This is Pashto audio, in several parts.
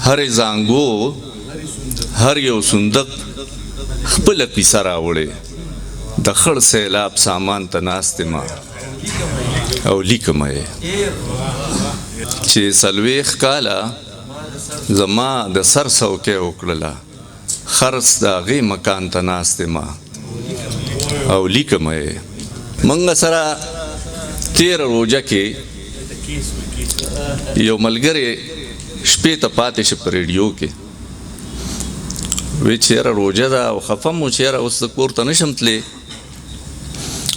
هر زانګو هر یو صندوق خپل قصه راوړې د خړ سیلاب سامان ته ناست ما او لیکم یې چې څلوېښت کاله زما د سر څوکۍ وکړله خرڅ د هغې مکان ته ناست ما او لیکم یې موږ سره تېره روژه کې یو ملګری شپې ته پاتې شه په ریډیو کې وی چې یاره روژه ده او خفه مو چې یاره اوس کور ته نشم تللی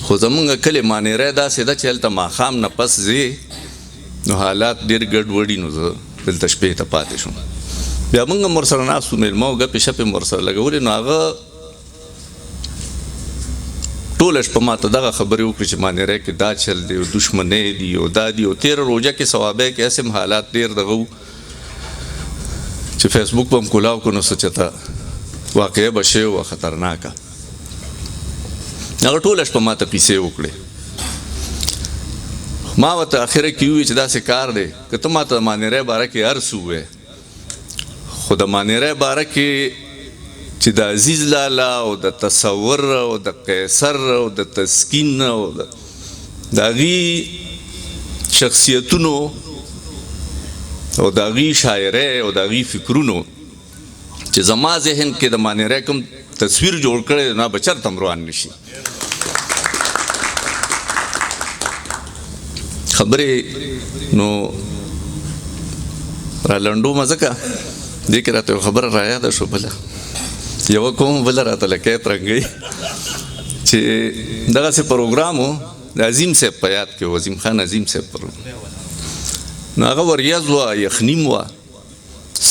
خو زمونږ کلي مانیری داسې ده چې هلته ماښام نه پس ځې نو حالات ډېر ګډوډي نو زه دلته شپې ته پاتې شوم بیا موږ هم ورسره ناست وو مېلمه او ګپې شپې مو ورسره لګولې نو هغه ټوله شپه ما ته دغه خبرې وکړې چې مانیری کې دا چل دی او دشمنۍ دي او دا دي او تېره روژه کې ثوابۍ کې هسې هم حالات ډېر دغه وو چې فیسبوک به هم کولاو کړو نو څه چېته واقعه به شوې وه خطرناکه هغه ټوله شپه ما ته پیسې وکړې ما ورته اخره کې وویل چې داسې کار دی که ته ما ته د مانیری باره کې هر څه ووایې خو د مانیری باره کې چې د عزیز لالا او د تصور او د قیصر او د تسکین او د هغې شخصیتونو او د هغې شاعرۍ او د هغې فکرونو چې زما ذهن کې د مانیری کوم تصویر جوړ کړی نه به چرته هم روان نه شي خبرې نو را لنډومه ځکه دې کې راته یو خبره رایاده شو بله یوه کوم بله راته لکۍ ترنګوي چې دغسې پروګرام و د عظیم صاحب په یاد کې و عظیم خان عظیم صاحب نو هغه وریځ وه یخنیم وه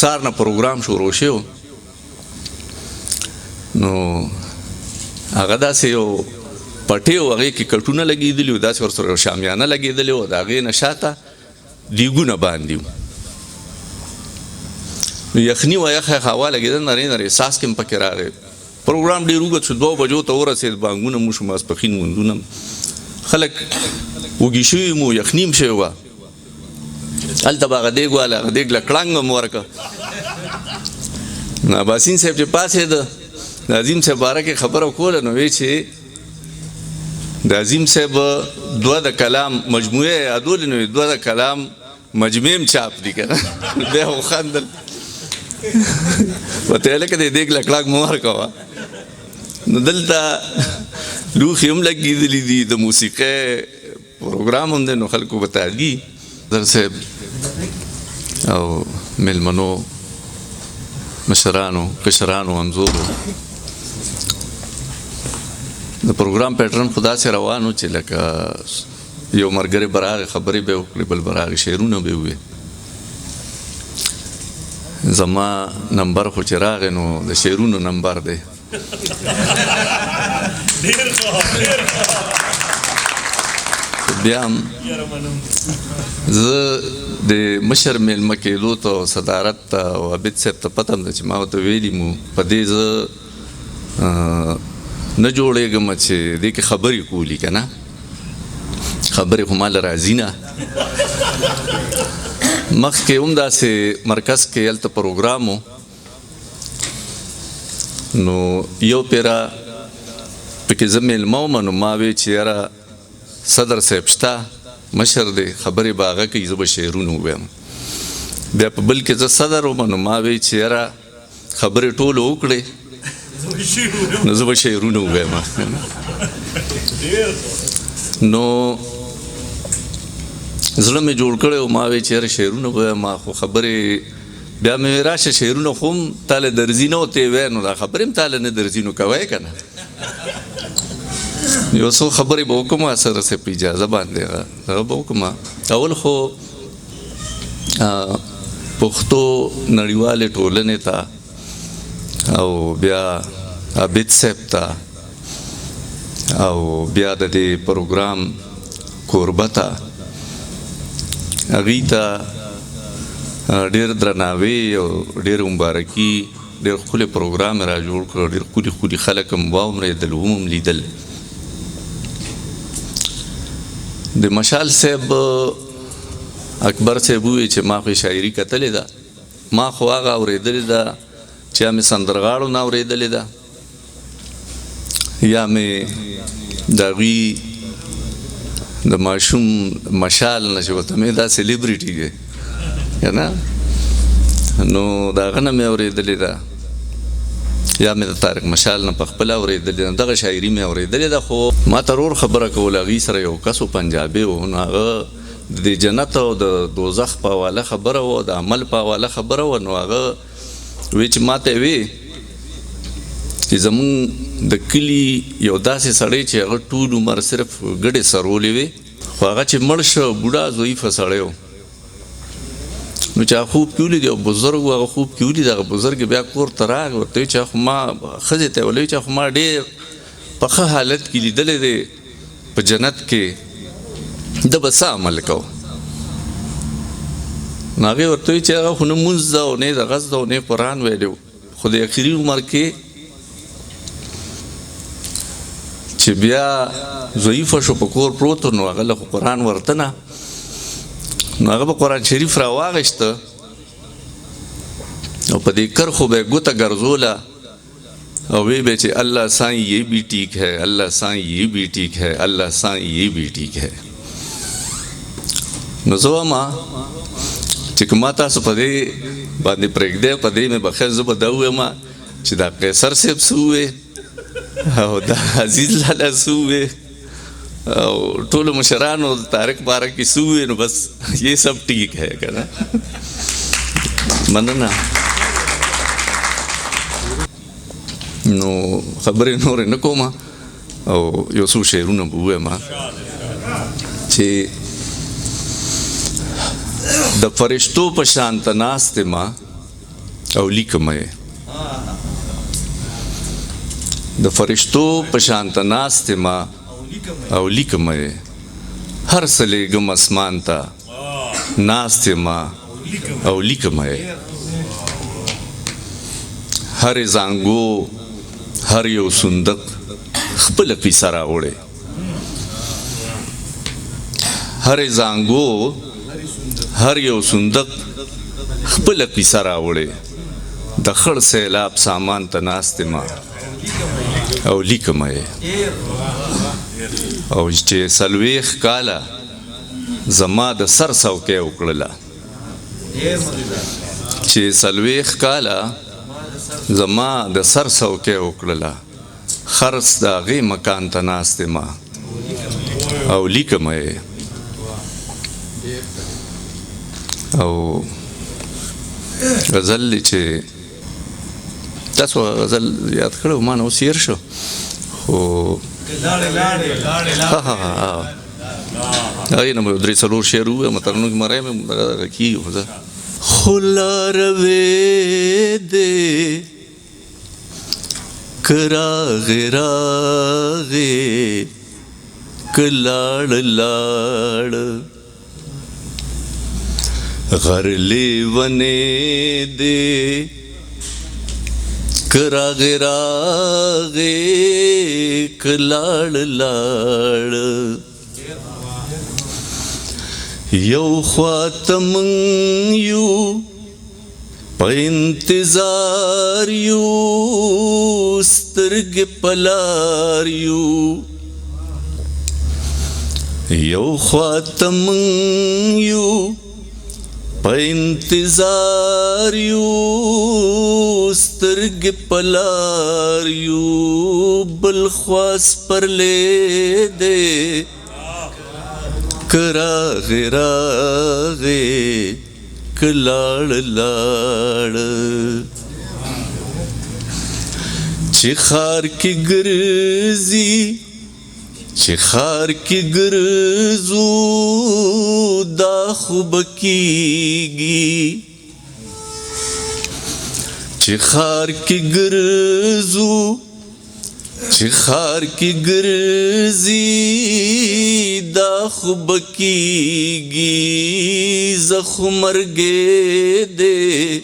سهار نه پروګرام شروع شوی و نو هغه داسې یو پټې و هغې کې کټونه لګېدلي وو داسې ورسره یو شامیانه لګېدلې وه د هغې نه شاته دیګونه باندې وو نو یخني وه یخه یخه هوا لګېده نرۍ نرۍ څاڅکې هم پکې راغی پروګرام ډېر اوږد شو 2 بجو ته ورسېد بانګونه مو شو ماسپښین لمونځونه خلک وږي شوي مو یخني هم شوې وه هلته به هغه دیګ واله هغه دیګ له کړنګ هم ورکړه نو اباسین صاحب چې پاڅېده د عظیم صاحب باره کې خبره کوله نو وی چې د عظیم صاحب 2 د کلام مجموعه یادولې نو 2 د کلام مجموعه هم چاپ دي که نه بیا وخندل ورته یې لکه د دیګ له کړنګ مو ورکوه نو دلته لوښي هم لګېدلي دي د موسیقۍ پروګرام هم دی نو خلکو به تعدي در صاحب او مېلمنو مشرانو کشرانو همزولو د پروګرام پیټرن خو داسې روان و چې لکه یو ملګری به راغی خبرې به یې وکړې بل به راغی شعرونه به یې وویل زما نمبر خو چې راغی نو د شعرونو نمبر دی بیا هم زه د مشر میلمه کېدو ته او صدارت ته او عابد صاحب ته پته هم ده چې ما ورته ویلي مو په دې زه نه جوړېږم چې دې کې خبرې کولي که نه خبرې خو ماله راځي نه مخکې هم داسې مرکز کې هلته پروګرام و نو یو پیره پکې زه میلمه وم نو ما وی چې یاره صدر صاحب شته مشر دی خبرې به هغه کوي زه به شعرونه ووایم بیا په بل کې زه صدر وم نو ما وی چې یاره خبرې ټولو وکړې نو زه به شعرونه ووایم نو زړه مې جوړ کړی و ما وی چې یاره شعرونه به ووایم خو خبرې بیا مې راشه شعرونه خو هم تاله درځي نه و ته یې وایې نو دا خبرې هم تاله نه درځي نو کوی که نه یو څو خبرې به وکړم سره صاحب په اجازه باندې هغه به وکړم اول خو پښتو نړیوالې ټولنې ته او بیا عابد صاحب ته او بیا د دې پروګرام کوربه ته هغوی ته ډېر درناوی او ډېر مبارکي ډېر ښکلی پروګرام یې را جوړ کړ ډېر ښکلي ښکلي خلک هم واورېدل هم لیدل د مشال صاحب اکبر صاحب وویل چې ما خو شاعري کتلې ده ما خو هغه اورېدلې ده چې یا مې سندرغاړو نه اورېدلې ده یا مې د هغوی د ماشوم مشال نه چې ورته مې دا سیلیبریټي دی که نه نو د هغه نه مې اورېدلې ده یا مې د طارق مشال نه پخپله اورېدلې ده دغه شاعري مې اورېدلې ده خو ما ته ورور خبره کوله هغوی سره یو کس و پنجابي و نو هغه د جنت او د دوزخ په حواله خبره وه د عمل په حواله خبره وه نو هغه وی چې ما ته وی چې زمونږ د کلي یو داسې سړی چې هغه ټول عمر صرف ګډې سرولې وې خو هغه چې مړ شه بوډا ضعیفه سړی و نو چې هغه خوب کې ولید یو بزرګ و هغه خوب کې ولید هغه بزرګ بیا کور ته راغی ورته وی چې خو ما ښځې ته ویل چې خو ما ډېر په ښه حالت کې لیدلی دی په جنت کې ده به څه عمل کو نو هغې ورته وی چې هغه خو نه مونځ ده او نه دغه ده او نه قرآن ویلی خو د اخري عمر کې چې بیا ضعیفه شو په کور پروت نو هغه له قرآن ورته نه نو هغه به قرآن شریف را واغېسته او په دې کرښو به یې ګوته ګرځوله او وی به چې الله سائیں یہ بھی ٹھیک ہے الله سائیں یہ بھی ٹھیک ہے الله سائیں یہ بھی ٹھیک ہے نو زه وایم چې که ما تاسو په دې باندې پرېږدی په دې مې بخیر زه به دا ووایم چې دا قیصر صاحب څه ووې او دا عزیز لالا څه ووې او ټولو مشرانو د طارق باره کې څه ووې نو بس یہ سب ٹھیک ہے که نه مننه نو خبرې نورې نه کوم او یو څو شعرونه به ووایم چې د فرشتو په شان ته ناست ما او لیکمه د فرشتو په شان ته ناست ما او لیکمه هر څه لیږم اسمان ته ناست ما او لیکمه هر زانګو هر یو صندوق خپله کیسه راوړې هر زانګو هر یو صندوق خپله کیسه راوړې د خړ سیلاب سامان ته ناست ما او لیکمه او چې څلوېښت کاله زما د سر څوکۍ وکړله چې څلوېښت کاله زما د سر څوکۍ وکړله خرڅ د هغې مکان ته ناست ما او لیکمه او غزل چې تاسو غزل یاد کړو ما نه اوس هېر شو خو هغې نه به درې څلور شعر ووایم ترنو کې مری مې دغه کېږي خو زه خو لاروې دې که راغې راغې که لاړه لاړه غر لیونې دې که راغې راغې که لاړه لاړه یو خواته موږ یو په انتظار یو سترګې په لار یو یو خواته موږ یو په انتظار یو سترګې په لار یو بل خوا سپرلی دی که راغې راغې که لاړه لاړه چې ښار کې ګرځي چې ښار کې ګرځو دا خو به کېږي چې ښار کې ګرځو چې ښار کې ګرځي دا خو به کېږي زه خو مرګې دی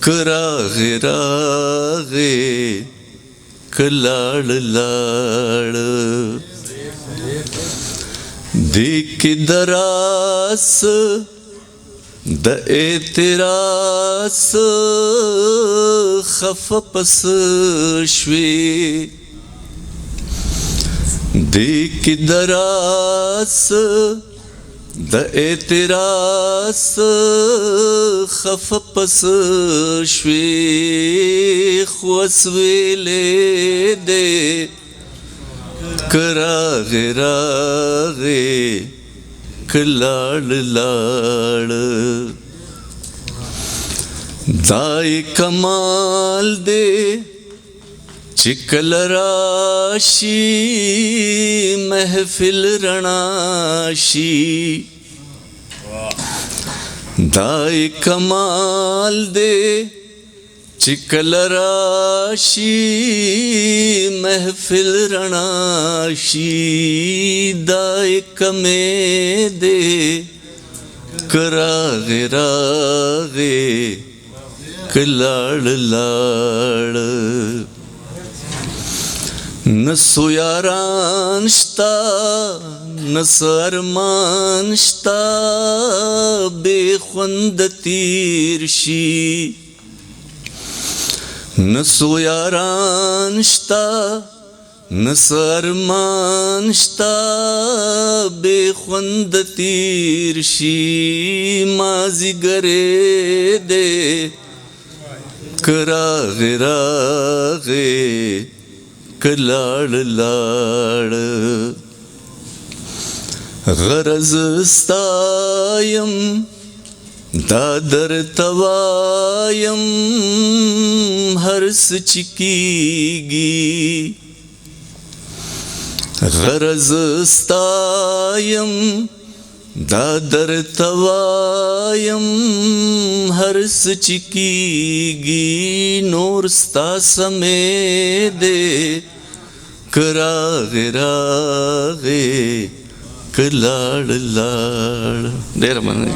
که راغې راغې که لاړه لاړه دې کې د راس د اعتراض خفه پس شوي دی کی دراس د اعتراض خفه پس شوي خوس ویلې دی کراغې راغې کلاړ لاړ دای کمال دی چې کله راشي محفل رڼا شي دای کمال دی چې کله راشي محفل رڼا شي دای کمې دی کراغې راغې کلاړ لاړ نسو یاران شتا نس ارمان شتا بے خوند تیر شي نسو یاران شتا نس ارمان شتا بے خوند تیر شي مازیګرې دې کراغې راغې کلاړ لاړ غرض ستایم دا درته وایم هر څه چې کیږي غرض ستایم دا درته وایم هر څه چې کیږي نور ستا سمې دی کراغې راغې کلاړ لاړ ډېره مننه